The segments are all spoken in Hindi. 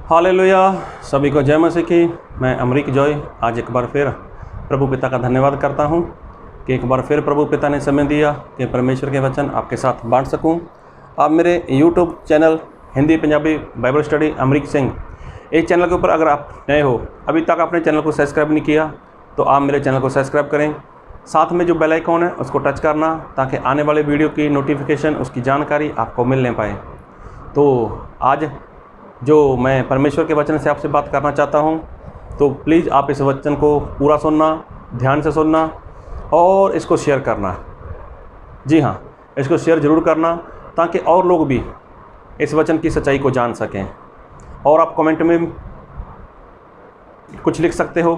हालेलुया, सभी को जय मसीह की। मैं अमरीक जॉय आज एक बार फिर प्रभु पिता का धन्यवाद करता हूं कि एक बार फिर प्रभु पिता ने समय दिया कि परमेश्वर के वचन आपके साथ बांट सकूं। आप मेरे YouTube channel Hindi Punjabi Bible study Amrik Singh, इस चैनल के ऊपर अगर आप नए हो, अभी तक आपने चैनल को सब्सक्राइब नहीं किया तो आप मेरे चैनल को सब्सक्राइब करें। साथ में जो बेल आइकॉन है उसको टच करना ताकि आने वाले वीडियो की नोटिफिकेशन, उसकी जानकारी आपको मिलने पाए। तो आज जो मैं परमेश्वर के वचन से आपसे बात करना चाहता हूं, तो प्लीज़ आप इस वचन को पूरा सुनना, ध्यान से सुनना और इसको शेयर करना। जी हाँ, इसको शेयर ज़रूर करना ताकि और लोग भी इस वचन की सच्चाई को जान सकें। और आप कमेंट में कुछ लिख सकते हो।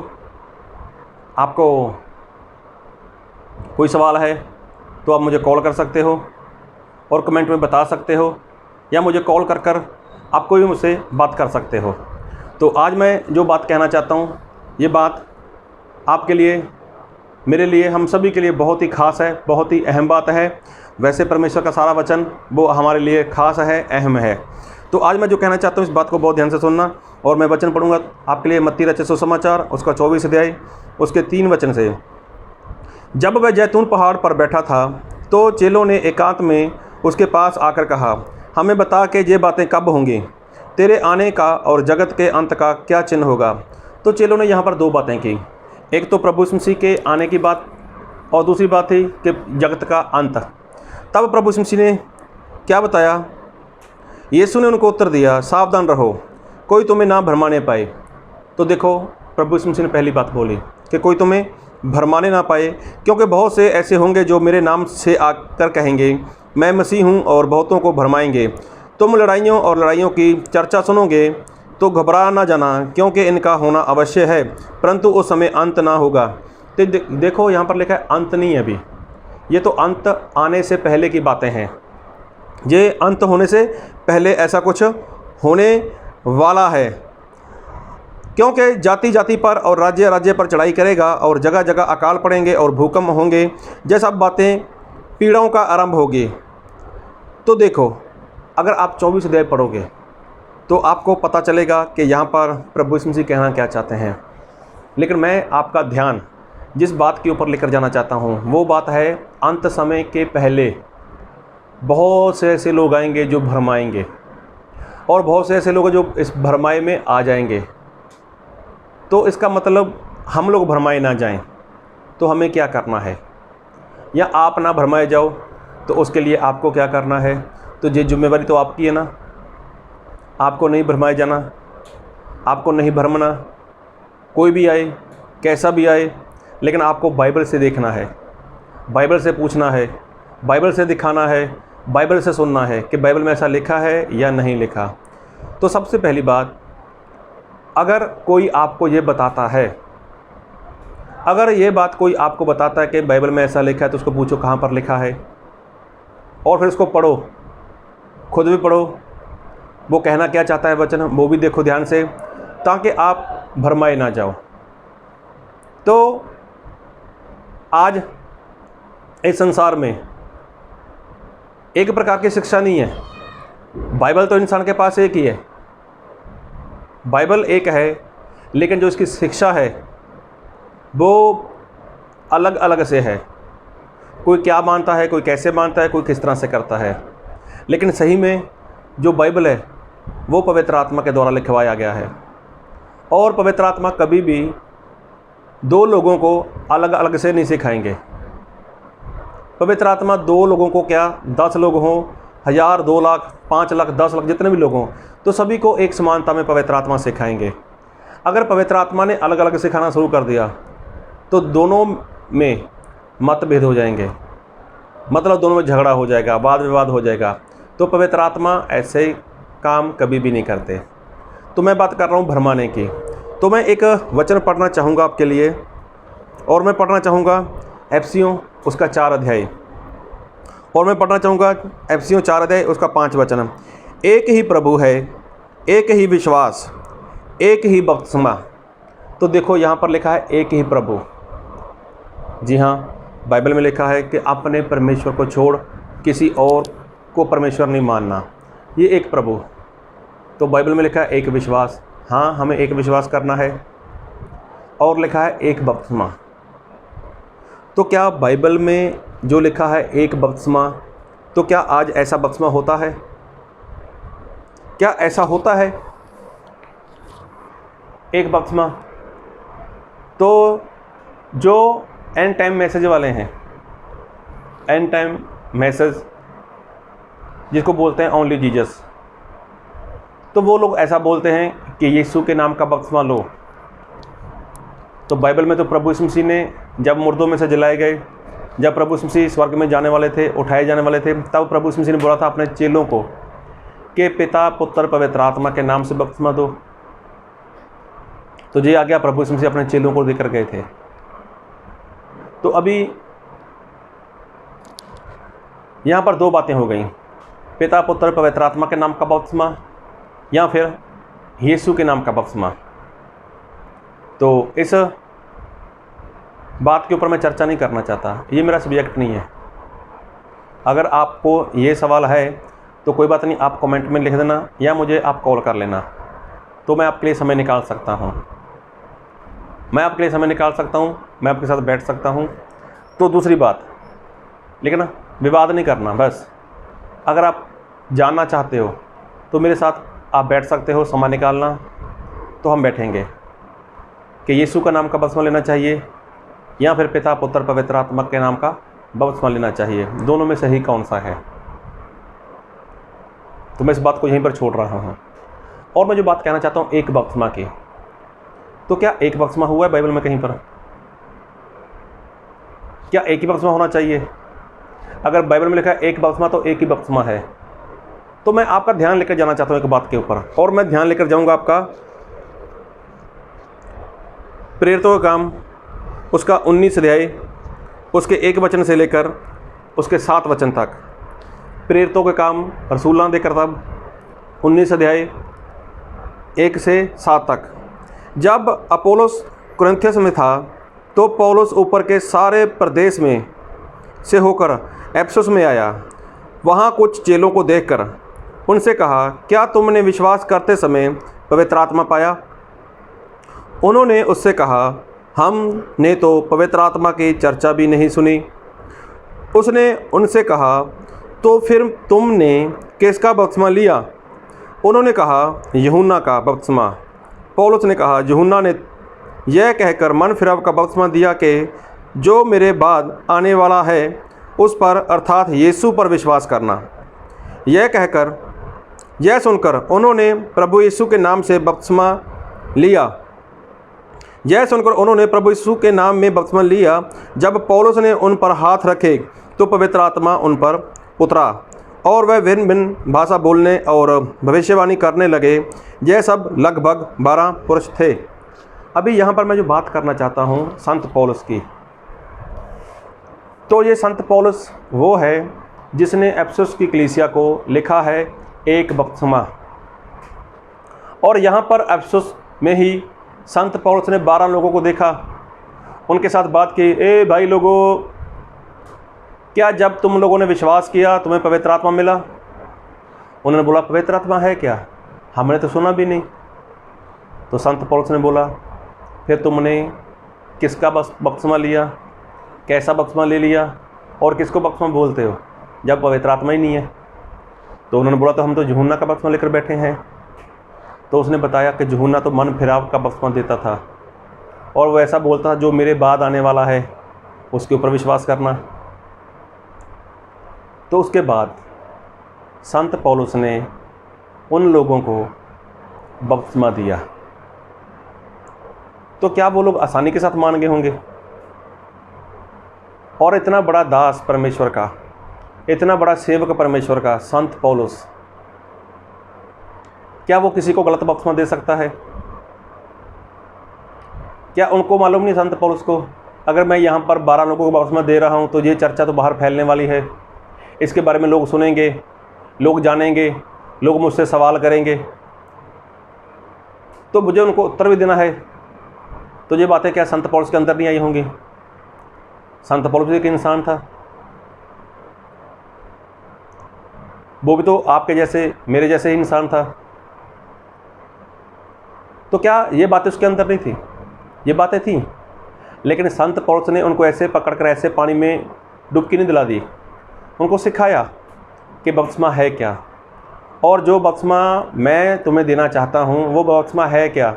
आपको कोई सवाल है तो आप मुझे कॉल कर सकते हो और कमेंट में बता सकते हो, या मुझे कॉल कर आप कोई भी मुझसे बात कर सकते हो। तो आज मैं जो बात कहना चाहता हूँ, ये बात आपके लिए, मेरे लिए, हम सभी के लिए बहुत ही ख़ास है, बहुत ही अहम बात है। वैसे परमेश्वर का सारा वचन वो हमारे लिए ख़ास है, अहम है। तो आज मैं जो कहना चाहता हूँ इस बात को बहुत ध्यान से सुनना। और मैं वचन पढ़ूँगा आपके लिए मत्ती रचित सुसमाचार उसका 24 अध्याय उसके 3 वचन से। जब वह जैतून पहाड़ पर बैठा था तो चेलों ने एकांत में उसके पास आकर कहा, हमें बता कि ये बातें कब होंगी, तेरे आने का और जगत के अंत का क्या चिन्ह होगा। तो चेलों ने यहाँ पर 2 बातें की। एक तो प्रभु यीशु मसीह के आने की बात और दूसरी बात थी कि जगत का अंत। तब प्रभु यीशु मसीह ने क्या बताया? यीशु ने उनको उत्तर दिया, सावधान रहो, कोई तुम्हें ना भरमाने पाए। तो देखो, प्रभु यीशु मसीह ने पहली बात बोली कि कोई तुम्हें भरमाने ना पाए, क्योंकि बहुत से ऐसे होंगे जो मेरे नाम से आकर कहेंगे मैं मसीह हूँ और बहुतों को भरमाएंगे। तुम लड़ाइयों और लड़ाइयों की चर्चा सुनोगे तो घबरा ना जाना, क्योंकि इनका होना अवश्य है, परंतु उस समय अंत ना होगा। तो देखो, यहाँ पर लिखा है अंत नहीं है अभी, ये तो अंत आने से पहले की बातें हैं। ये अंत होने से पहले ऐसा कुछ होने वाला है, क्योंकि जाति जाति पर और राज्य राज्य पर चढ़ाई करेगा और जगह जगह अकाल पड़ेंगे और भूकंप होंगे, ये सब बातें पीड़ाओं का आरंभ होगी। तो देखो, अगर आप 24 अध्याय पढ़ोगे तो आपको पता चलेगा कि यहाँ पर प्रभु यीशु मसीह कहना क्या चाहते हैं। लेकिन मैं आपका ध्यान जिस बात के ऊपर लेकर जाना चाहता हूँ वो बात है, अंत समय के पहले बहुत से ऐसे लोग आएंगे जो भरमाएंगे, और बहुत से ऐसे लोग जो इस भरमाए में आ जाएंगे। तो इसका मतलब हम लोग भरमाए ना जाएं, तो हमें क्या करना है, या आप ना भरमाए जाओ तो उसके लिए आपको क्या करना है। तो ये जिम्मेवारी तो आपकी है ना, आपको नहीं भरमाए जाना, आपको नहीं भरमना। कोई भी आए, कैसा भी आए, लेकिन आपको बाइबल से देखना है, बाइबल से पूछना है, बाइबल से दिखाना है, बाइबल से सुनना है कि बाइबल में ऐसा लिखा है या नहीं लिखा। तो सबसे पहली बात, अगर कोई आपको ये बताता है, अगर ये बात कोई आपको बताता है कि बाइबल में ऐसा लिखा है, तो उसको पूछो कहाँ पर लिखा है, और फिर उसको पढ़ो, खुद भी पढ़ो, वो कहना क्या चाहता है वचन, वो भी देखो ध्यान से, ताकि आप भरमाए ना जाओ। तो आज इस संसार में एक प्रकार की शिक्षा नहीं है। बाइबल तो इंसान के पास एक ही है, बाइबल एक है, लेकिन जो इसकी शिक्षा है वो अलग अलग से है। कोई क्या मानता है, कोई कैसे मानता है, कोई किस तरह से करता है। लेकिन सही में जो बाइबल है वो पवित्र आत्मा के द्वारा लिखवाया गया है, और पवित्र आत्मा कभी भी 2 लोगों को अलग अलग से नहीं सिखाएंगे। पवित्र आत्मा 2 लोगों को क्या, 10 लोग हों, 1000, 2 लाख, 5 लाख, 10 लाख, जितने भी लोग हों, तो सभी को एक समानता में पवित्र आत्मा सिखाएंगे। अगर पवित्र आत्मा ने अलग अलग सिखाना शुरू कर दिया तो दोनों में मतभेद हो जाएंगे, मतलब दोनों में झगड़ा हो जाएगा, वाद विवाद हो जाएगा। तो पवित्र आत्मा ऐसे काम कभी भी नहीं करते। तो मैं बात कर रहा हूँ भरमाने की। तो मैं एक वचन पढ़ना चाहूँगा आपके लिए, और मैं पढ़ना चाहूँगा एफिसियों उसका 4 अध्याय, और मैं पढ़ना चाहूँगा एफिसियों 4 अध्याय उसका 5 वचन। एक ही प्रभु है, एक ही विश्वास, एक ही बपतिस्मा। तो देखो यहाँ पर लिखा है एक ही प्रभु। जी हाँ, बाइबल में लिखा है कि अपने परमेश्वर को छोड़ किसी और को परमेश्वर नहीं मानना, ये एक प्रभु। तो बाइबल में लिखा है एक विश्वास, हाँ हमें एक विश्वास करना है, और लिखा है एक बपतिस्मा। तो क्या बाइबल में जो लिखा है एक बपतिस्मा, तो क्या आज ऐसा बपतिस्मा होता है? क्या ऐसा होता है एक बपतिस्मा? तो जो एंड टाइम मैसेज वाले हैं, एंड टाइम मैसेज जिसको बोलते हैं ओनली जीसस, तो वो लोग ऐसा बोलते हैं कि यीशु के नाम का बपतिस्मा लो। तो बाइबल में तो प्रभु यीशु मसीह ने जब मुर्दों में से जलाए गए, जब प्रभु यीशु मसीह स्वर्ग में जाने वाले थे, उठाए जाने वाले थे, तब प्रभु यीशु मसीह ने बोला था अपने चेलों को कि पिता पुत्र पवित्र आत्मा के नाम से बपतिस्मा दो। तो ये आज्ञा प्रभु यीशु मसीह अपने चेलों को देकर गए थे। तो अभी यहाँ पर 2 बातें हो गई, पिता पुत्र पवित्र आत्मा के नाम का बपतिस्मा या फिर यीशु के नाम का बपतिस्मा। तो इस बात के ऊपर मैं चर्चा नहीं करना चाहता, ये मेरा सब्जेक्ट नहीं है। अगर आपको ये सवाल है तो कोई बात नहीं, आप कमेंट में लिख देना या मुझे आप कॉल कर लेना, तो मैं आपके लिए समय निकाल सकता हूँ, मैं आपके लिए समय निकाल सकता हूँ, मैं आपके साथ बैठ सकता हूँ। तो दूसरी बात, लेकिन विवाद नहीं करना बस। अगर आप जानना चाहते हो तो मेरे साथ आप बैठ सकते हो, समय निकालना, तो हम बैठेंगे कि यीशु का नाम का बपतिस्मा लेना चाहिए या फिर पिता पुत्र पवित्र आत्मा के नाम का बपतिस्मा लेना चाहिए, दोनों में सही कौन सा है। तो मैं इस बात को यहीं पर छोड़ रहा हूँ। और मैं जो बात कहना चाहता हूँ एक बपतिस्मा की, तो क्या एक बपतिस्मा हुआ है बाइबल में कहीं पर? क्या एक ही बपतिस्मा होना चाहिए? अगर बाइबल में लिखा है एक बपतिस्मा तो एक ही बपतिस्मा है। तो मैं आपका ध्यान लेकर जाना चाहता हूँ एक बात के ऊपर, और मैं ध्यान लेकर जाऊँगा आपका प्रेरितों का काम उसका 19 अध्याय उसके 1 वचन से लेकर उसके 7 वचन तक। प्रेरितों के काम रसूलां दे करतब 19 अध्याय 1 से 7 तक। जब अपोलोस कुरिन्थियस में था तो पौलुस ऊपर के सारे प्रदेश में से होकर एफिसुस में आया। वहाँ कुछ चेलों को देखकर उनसे कहा, क्या तुमने विश्वास करते समय पवित्र आत्मा पाया? उन्होंने उससे कहा, हमने तो पवित्र आत्मा की चर्चा भी नहीं सुनी। उसने उनसे कहा, तो फिर तुमने किसका बपतिस्मा लिया? उन्होंने कहा, यूहन्ना का बपतिस्मा। पौलुस ने कहा, यूहन्ना ने यह कहकर मन फिराव का बपतिस्मा दिया कि जो मेरे बाद आने वाला है उस पर अर्थात यीशु पर विश्वास करना। यह सुनकर उन्होंने प्रभु यीशु के नाम से बपतिस्मा लिया। जब पौलुस ने उन पर हाथ रखे तो पवित्र आत्मा उन पर उतरा और वह भिन्न भिन्न भाषा बोलने और भविष्यवाणी करने लगे। यह सब लगभग 12 पुरुष थे। अभी यहाँ पर मैं जो बात करना चाहता हूँ संत पौलुस की, तो ये संत पौलुस वो है जिसने एफिसुस की कलीसिया को लिखा है एक बपतिस्मा। और यहाँ पर एफिसुस में ही संत पौलुस ने 12 लोगों को देखा, उनके साथ बात की, ए भाई लोगों, क्या जब तुम लोगों ने विश्वास किया तुम्हें पवित्र आत्मा मिला? उन्होंने बोला, पवित्र आत्मा है क्या? हमने तो सुना भी नहीं। तो संत पौलुस ने बोला, फिर तुमने किसका बपतिस्मा लिया? कैसा बपतिस्मा ले लिया? और किसको बपतिस्मा बोलते हो जब पवित्र आत्मा ही नहीं है? तो उन्होंने बोला, तो हम तो यूहन्ना का बपतिस्मा लेकर बैठे हैं। तो उसने बताया कि यूहन्ना तो मन फिराव का बपतिस्मा देता था और वो ऐसा बोलता था, जो मेरे बाद आने वाला है उसके ऊपर विश्वास करना। तो उसके बाद संत पौलुस ने उन लोगों को बपतिस्मा दिया। तो क्या वो लोग आसानी के साथ मान गए होंगे? और इतना बड़ा दास परमेश्वर का, इतना बड़ा सेवक परमेश्वर का संत पौलुस, क्या वो किसी को गलत बपतिस्मा दे सकता है? क्या उनको मालूम नहीं संत पौलुस को? अगर मैं यहाँ पर 12 लोगों को बपतिस्मा दे रहा हूँ तो ये चर्चा तो बाहर फैलने वाली है, इसके बारे में लोग सुनेंगे, लोग जानेंगे, लोग मुझसे सवाल करेंगे, तो मुझे उनको उत्तर भी देना है। तो ये बातें क्या संत पौलुस के अंदर नहीं आई होंगी? संत पौलुस एक इंसान था, वो भी तो आपके जैसे मेरे जैसे ही इंसान था। तो क्या ये बातें उसके अंदर नहीं थी? ये बातें थी, लेकिन संत पौलुस ने उनको ऐसे पकड़कर ऐसे पानी में डुबकी नहीं दिला दी, उनको सिखाया कि बपतिस्मा है क्या, और जो बपतिस्मा मैं तुम्हें देना चाहता हूँ वो बपतिस्मा है क्या,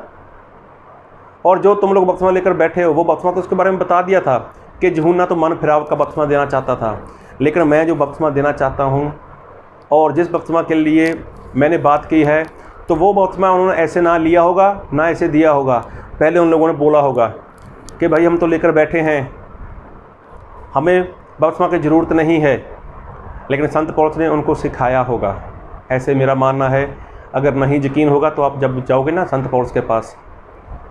और जो तुम लोग बपतिस्मा लेकर बैठे हो वो बपतिस्मा तो उसके बारे में बता दिया था कि यूहन्ना तो मन फिराव का बपतिस्मा देना चाहता था, लेकिन मैं जो बपतिस्मा देना चाहता हूँ और जिस बपतिस्मा के लिए मैंने बात की है, तो वो बपतिस्मा उन्होंने ऐसे ना लिया होगा ना ऐसे दिया होगा। पहले उन लोगों ने बोला होगा कि भाई हम तो लेकर बैठे हैं, हमें बपतिस्मा की ज़रूरत नहीं है, लेकिन संत पौलुस ने उनको सिखाया होगा। ऐसे मेरा मानना है। अगर नहीं यकीन होगा तो आप जब जाओगे ना संत पौलुस के पास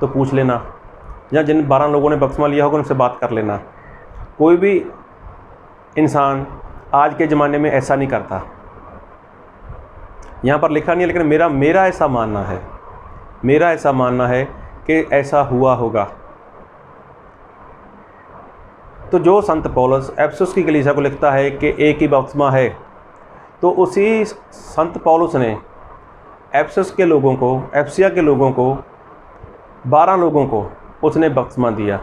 तो पूछ लेना, या जिन 12 लोगों ने बपतिस्मा लिया होगा उनसे बात कर लेना। कोई भी इंसान आज के ज़माने में ऐसा नहीं करता, यहाँ पर लिखा नहीं है, लेकिन मेरा ऐसा मानना है, मेरा ऐसा मानना है कि ऐसा हुआ होगा। तो जो संत पौलुस एफेसुस की कलीसिया को लिखता है कि एक ही बपतिस्मा है, तो उसी संत पौलुस ने एफेसुस के लोगों को, एफिसिया के लोगों को, 12 लोगों को उसने बपतिस्मा दिया।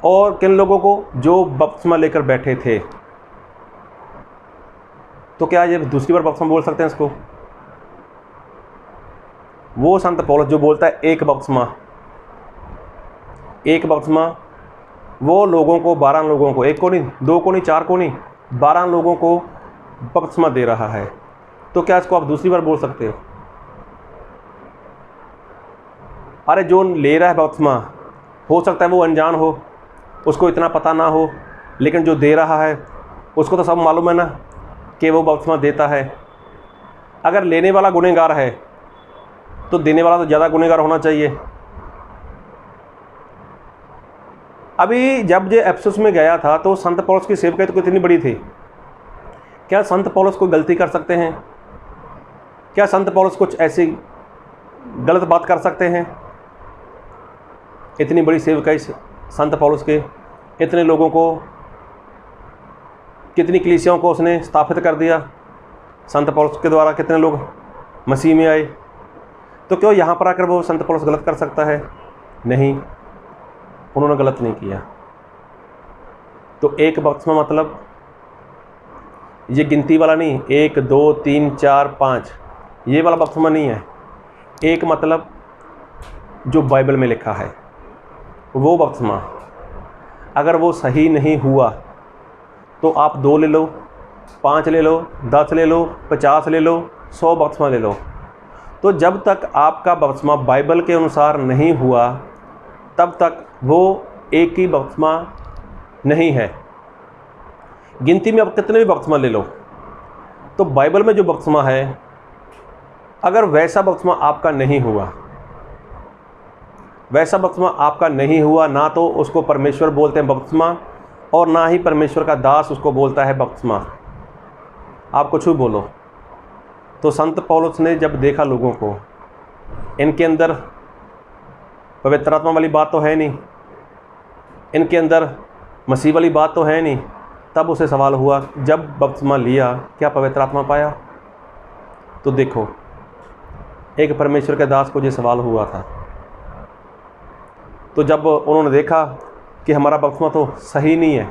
और किन लोगों को? जो बपतिस्मा लेकर बैठे थे। तो क्या ये दूसरी बार बपतिस्मा बोल सकते हैं इसको? वो संत पौलुस जो बोलता है एक बपतिस्मा, एक बपतिस्मा, वो लोगों को, 12 लोगों को, एक को नहीं, 2 को नहीं, 4 को नहीं, 12 लोगों को बपतिस्मा दे रहा है। तो क्या इसको आप दूसरी बार बोल सकते हो? अरे जो ले रहा है बपतिस्मा, हो सकता है वो अनजान हो, उसको इतना पता ना हो, लेकिन जो दे रहा है उसको तो सब मालूम है ना कि वो बपतिस्मा देता है। अगर लेने वाला गुनहगार है तो देने वाला तो ज़्यादा गुनहगार होना चाहिए। अभी जब ये एफेसुस में गया था तो संत पौलुस की सेवकाई तो कितनी बड़ी थी। क्या संत पौलुस कोई गलती कर सकते हैं? क्या संत पौलुस कुछ ऐसी गलत बात कर सकते हैं? इतनी बड़ी सेवकाई संत पौलुस के, इतने लोगों को, कितनी कलीसियाओं को उसने स्थापित कर दिया। संत पौलुस के द्वारा कितने लोग मसीह में आए। तो क्यों यहाँ पर आकर वो संत पौलुस गलत कर सकता है? नहीं, उन्होंने गलत नहीं किया। तो एक बपतिस्मा मतलब ये गिनती वाला नहीं, 1 2 3 4 5 ये वाला बपतिस्मा नहीं है। एक मतलब जो बाइबल में लिखा है वो बपतिस्मा। अगर वो सही नहीं हुआ तो आप 2 ले लो, 5 ले लो, 10 ले लो, 50 ले लो, 100 बपतिस्मा ले लो। तो जब तक आपका बपतिस्मा बाइबल के अनुसार नहीं हुआ तब तक वो एक ही बपतिस्मा नहीं है। गिनती में आप कितने भी बपतिस्मा ले लो, तो बाइबल में जो बपतिस्मा है, अगर वैसा बपतिस्मा आपका नहीं हुआ, वैसा बपतिस्मा आपका नहीं हुआ, ना तो उसको परमेश्वर बोलते हैं बपतिस्मा और ना ही परमेश्वर का दास उसको बोलता है बपतिस्मा। आप कुछ भी बोलो। तो संत पौलुस ने जब देखा लोगों को, इनके अंदर पवित्र आत्मा वाली बात तो है नहीं, इनके अंदर मसीह वाली बात तो है नहीं, तब उसे सवाल हुआ, जब बपतिस्मा लिया क्या पवित्र आत्मा पाया? तो देखो, एक परमेश्वर के दास को ये सवाल हुआ था। तो जब उन्होंने देखा कि हमारा बपतिस्मा तो सही नहीं है,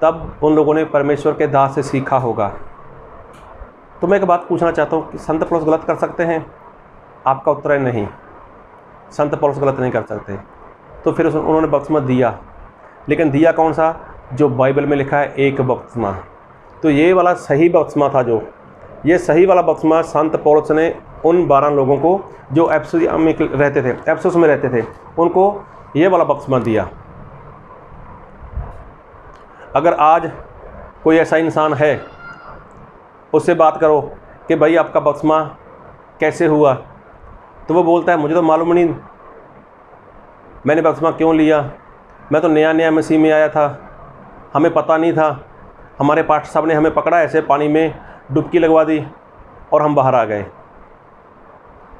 तब उन लोगों ने परमेश्वर के दास से सीखा होगा। तो मैं एक बात पूछना चाहता हूँ कि संत पौलुस गलत कर सकते हैं? आपका उत्तर है नहीं, संत पौलुस गलत नहीं कर सकते। तो फिर उन्होंने बपतिस्मा दिया, लेकिन दिया कौन सा? जो बाइबल में लिखा है एक बपतिस्मा। तो ये वाला सही बपतिस्मा था। जो ये सही वाला बपतिस्मा संत पौलुस ने उन 12 लोगों को जो एफेसुस में रहते थे, एफेसुस में रहते थे, उनको ये वाला बपतिस्मा दिया। अगर आज कोई ऐसा इंसान है, उससे बात करो कि भाई आपका बपतिस्मा कैसे हुआ, तो वो बोलता है मुझे तो मालूम नहीं मैंने बपतिस्मा क्यों लिया, मैं तो नया नया मसीह में आया था, हमें पता नहीं था, हमारे पास्टर साहब ने हमें पकड़ा, ऐसे पानी में डुबकी लगवा दी और हम बाहर आ गए।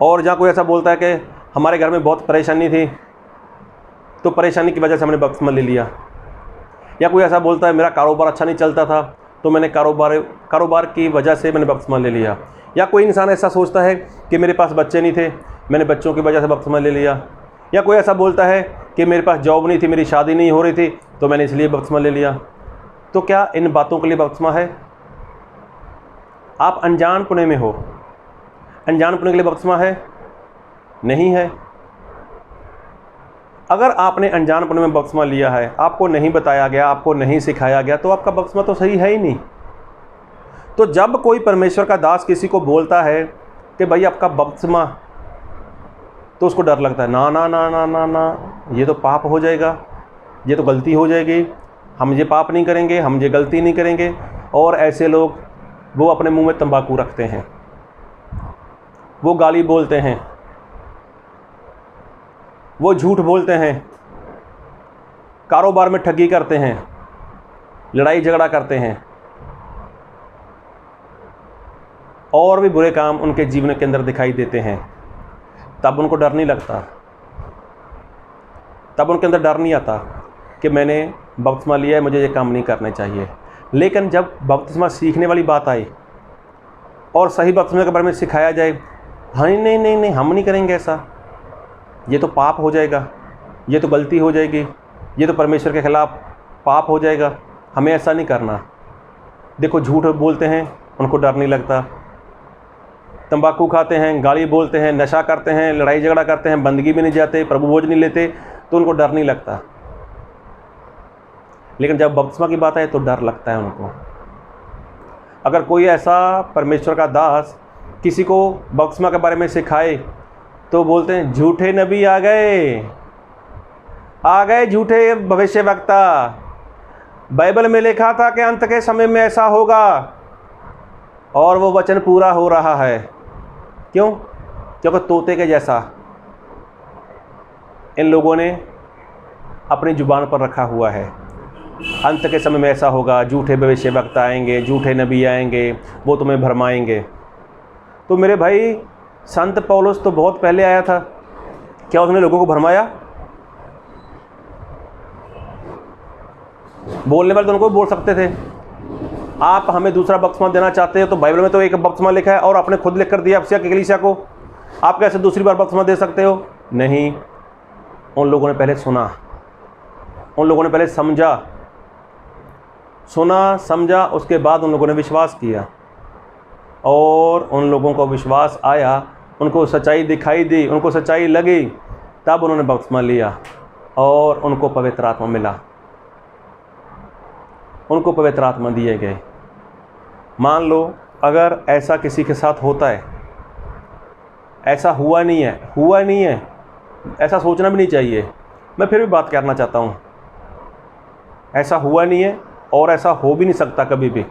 और जहाँ कोई ऐसा बोलता है कि हमारे घर में बहुत परेशानी थी, तो परेशानी की वजह से हमने बपतिस्मा ले लिया। या कोई ऐसा बोलता है मेरा कारोबार अच्छा नहीं चलता था, तो मैंने कारोबार की वजह से मैंने बपतिस्मा ले लिया। या कोई इंसान ऐसा सोचता है कि मेरे पास बच्चे नहीं थे, मैंने बच्चों की वजह से बपतिस्मा ले लिया। या कोई ऐसा बोलता है कि मेरे पास जॉब नहीं थी, मेरी शादी नहीं हो रही थी, तो मैंने इसलिए बपतिस्मा ले लिया। तो क्या इन बातों के लिए बपतिस्मा है? आप अनजानपुने में हो, अनजानपुने के लिए बपतिस्मा है? नहीं है। अगर आपने अनजानपुने में बपतिस्मा लिया है, आपको नहीं बताया गया, आपको नहीं सिखाया गया, तो आपका बपतिस्मा तो सही है ही नहीं। तो जब कोई परमेश्वर का दास किसी को बोलता है कि भाई आपका बपतिस्मा, तो उसको डर लगता है, ना ना ना ना ना ना, ये तो पाप हो जाएगा, ये तो गलती हो जाएगी, हम ये पाप नहीं करेंगे, हम ये गलती नहीं करेंगे। और ऐसे लोग वो अपने मुंह में तंबाकू रखते हैं, वो गाली बोलते हैं, वो झूठ बोलते हैं, कारोबार में ठगी करते हैं, लड़ाई झगड़ा करते हैं, और भी बुरे काम उनके जीवन के अंदर दिखाई देते हैं। तब उनको डर नहीं लगता, तब उनके अंदर डर नहीं आता कि मैंने बपतिस्मा लिया है, मुझे ये काम नहीं करने चाहिए। लेकिन जब बपतिस्मा सीखने वाली बात आई और सही बपतिस्मा के बारे में सिखाया जाए, हाँ नहीं नहीं नहीं, हम नहीं करेंगे ऐसा, ये तो पाप हो जाएगा, ये तो गलती हो जाएगी, ये तो परमेश्वर के खिलाफ पाप हो जाएगा, हमें ऐसा नहीं करना। देखो झूठ बोलते हैं, उनको डर नहीं लगता, तंबाकू खाते हैं, गाली बोलते हैं, नशा करते हैं, लड़ाई झगड़ा करते हैं, बंदगी में नहीं जाते, प्रभु भोज नहीं लेते, तो उनको डर नहीं लगता। लेकिन जब बपतिस्मा की बात आए तो डर लगता है उनको। अगर कोई ऐसा परमेश्वर का दास किसी को बपतिस्मा के बारे में सिखाए, तो बोलते हैं झूठे नबी आ गए झूठे भविष्यवक्ता, बाइबल में लिखा था कि अंत के समय में ऐसा होगा, और वो वचन पूरा हो रहा है। क्यों? क्योंकि तोते के जैसा इन लोगों ने अपनी जुबान पर रखा हुआ है, अंत के समय में ऐसा होगा, झूठे भविष्यवक्ता आएंगे, झूठे नबी आएंगे, वो तुम्हें भरमाएंगे। तो मेरे भाई, संत पौलुस तो बहुत पहले आया था, क्या उसने लोगों को भरमाया? बोलने वाले तो उनको बोल सकते थे। आप हमें दूसरा बपतिस्मा देना चाहते हो, तो बाइबल में तो एक बपतिस्मा लिखा है और आपने खुद लिख कर दिया अफसिया की कलीसिया को, आप कैसे दूसरी बार बपतिस्मा दे सकते हो? नहीं, उन लोगों ने पहले सुना, उन लोगों ने पहले सुना समझा, उसके बाद उन लोगों ने विश्वास किया, और उन लोगों को विश्वास आया, उनको सच्चाई दिखाई दी, उनको सच्चाई लगी, तब उन्होंने बपतिस्मा लिया और उनको पवित्र आत्मा मिला, उनको पवित्र आत्मा दिए गए। मान लो अगर ऐसा किसी के साथ होता है, ऐसा हुआ नहीं है, ऐसा सोचना भी नहीं चाहिए, मैं फिर भी बात करना चाहता हूँ, ऐसा हुआ नहीं है और ऐसा हो भी नहीं सकता कभी भी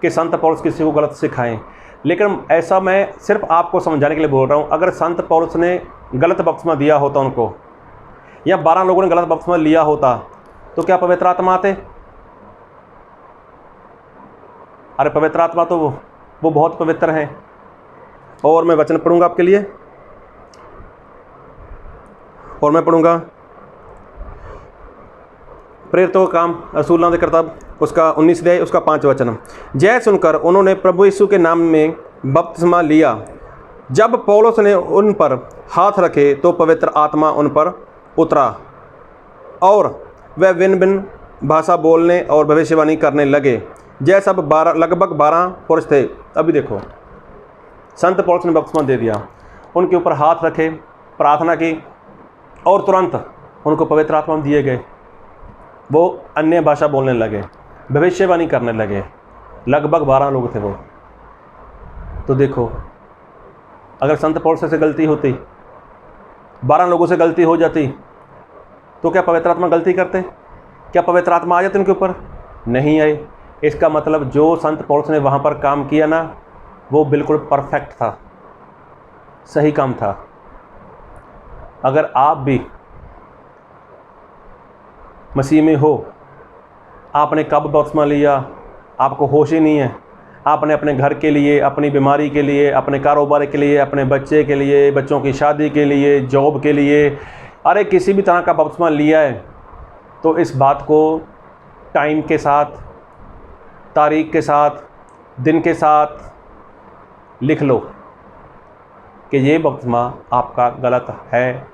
कि संत पौलुस किसी को गलत सिखाएं। लेकिन ऐसा मैं सिर्फ आपको समझाने के लिए बोल रहा हूँ, अगर संत पौलुस ने गलत बपतिस्मा दिया होता उनको, या 12 लोगों ने गलत बपतिस्मा लिया होता, तो क्या पवित्र आत्मा आते? अरे पवित्र आत्मा तो वो बहुत पवित्र हैं। और मैं वचन पढ़ूंगा आपके लिए, और मैं पढ़ूंगा प्रेरितों का काम रसूलों के किताब उसका 19 अध्याय उसका 5 वचन। जय सुनकर उन्होंने प्रभु यीशु के नाम में बपतिस्मा लिया। जब पौलुस ने उन पर हाथ रखे तो पवित्र आत्मा उन पर उतरा और वे भिन्न भिन्न भाषा बोलने और भविष्यवाणी करने लगे। जय सब लगभग 12 पुरुष थे। अभी देखो, संत पौलुस ने बपतिस्मा दे दिया, उनके ऊपर हाथ रखे, प्रार्थना की, और तुरंत उनको पवित्र आत्मा दिए गए। वो अन्य भाषा बोलने लगे, भविष्यवाणी करने लगे। लगभग 12 लोग थे वो। तो देखो, अगर संत पौलुस से गलती होती, 12 लोगों से गलती हो जाती, तो क्या पवित्र आत्मा गलती करते? क्या पवित्र आत्मा आ जाते उनके ऊपर? नहीं आए। इसका मतलब जो संत पौलुस ने वहाँ पर काम किया ना, वो बिल्कुल परफेक्ट था, सही काम था। अगर आप भी मसीह में हो, आपने कब बपतिस्मा लिया आपको होश ही नहीं है। आपने अपने घर के लिए, अपनी बीमारी के लिए, अपने कारोबार के लिए, अपने बच्चे के लिए, बच्चों की शादी के लिए, जॉब के लिए, अरे किसी भी तरह का बपतिस्मा लिया है, तो इस बात को टाइम के साथ, तारीख के साथ, दिन के साथ लिख लो कि ये बपतिस्मा आपका गलत है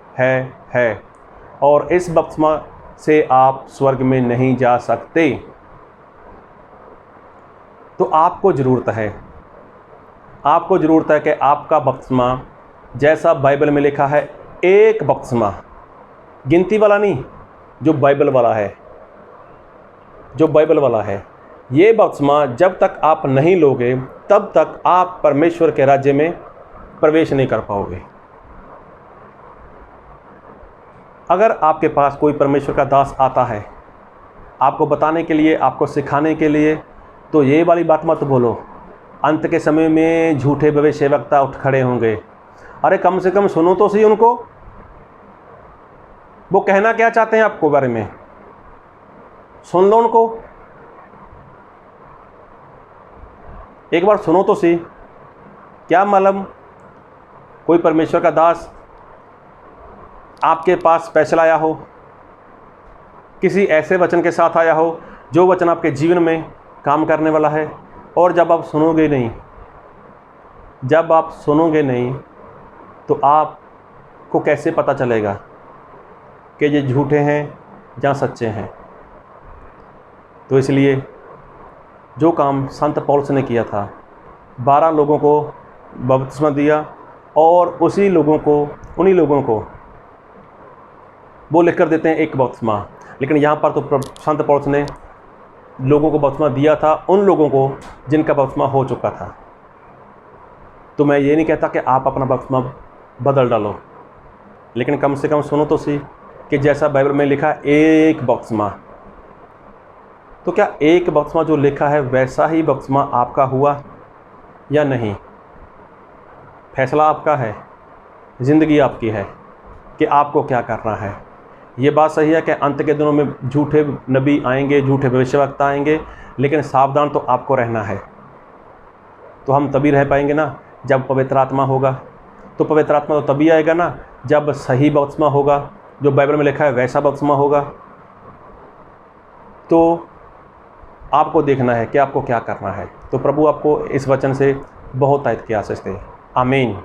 और इस बपतिस्मा से आप स्वर्ग में नहीं जा सकते। तो आपको ज़रूरत है कि आपका बपतिस्मा जैसा बाइबल में लिखा है, एक बपतिस्मा, गिनती वाला नहीं, जो बाइबल वाला है, ये बपतिस्मा जब तक आप नहीं लोगे तब तक आप परमेश्वर के राज्य में प्रवेश नहीं कर पाओगे। अगर आपके पास कोई परमेश्वर का दास आता है आपको बताने के लिए, आपको सिखाने के लिए, तो ये वाली बात मत बोलो अंत के समय में झूठे भविष्यवक्ता उठ खड़े होंगे। अरे कम से कम सुनो तो सही उनको, वो कहना क्या चाहते हैं आपको बारे में, सुन लो उनको, एक बार सुनो तो सही। क्या मालूम कोई परमेश्वर का दास आपके पास स्पेशल आया हो, किसी ऐसे वचन के साथ आया हो जो वचन आपके जीवन में काम करने वाला है, और जब आप सुनोगे नहीं तो आपको कैसे पता चलेगा कि ये झूठे हैं या सच्चे हैं। तो इसलिए जो काम संत पौलुस ने किया था, 12 लोगों को बपतिस्मा दिया और उन्हीं लोगों को वो लिख कर देते हैं एक बपतिस्मा, लेकिन यहाँ पर तो संत पौलुस ने लोगों को बपतिस्मा दिया था, उन लोगों को जिनका बपतिस्मा हो चुका था। तो मैं ये नहीं कहता कि आप अपना बपतिस्मा बदल डालो, लेकिन कम से कम सुनो तो सही कि जैसा बाइबल में लिखा एक बपतिस्मा, तो क्या एक बपतिस्मा जो लिखा है वैसा ही बपतिस्मा आपका हुआ या नहीं। फैसला आपका है, ज़िंदगी आपकी है कि आपको क्या करना है। ये बात सही है कि अंत के दिनों में झूठे नबी आएंगे, झूठे भविष्यवक्ता आएंगे, लेकिन सावधान तो आपको रहना है। तो हम तभी रह पाएंगे ना जब पवित्र आत्मा होगा। तो पवित्र आत्मा तो तभी आएगा ना जब सही बपतिस्मा होगा, जो बाइबल में लिखा है वैसा बपतिस्मा होगा। तो आपको देखना है कि आपको क्या करना है। तो प्रभु आपको इस वचन से बहुत तायद की आशीष दे। आमीन।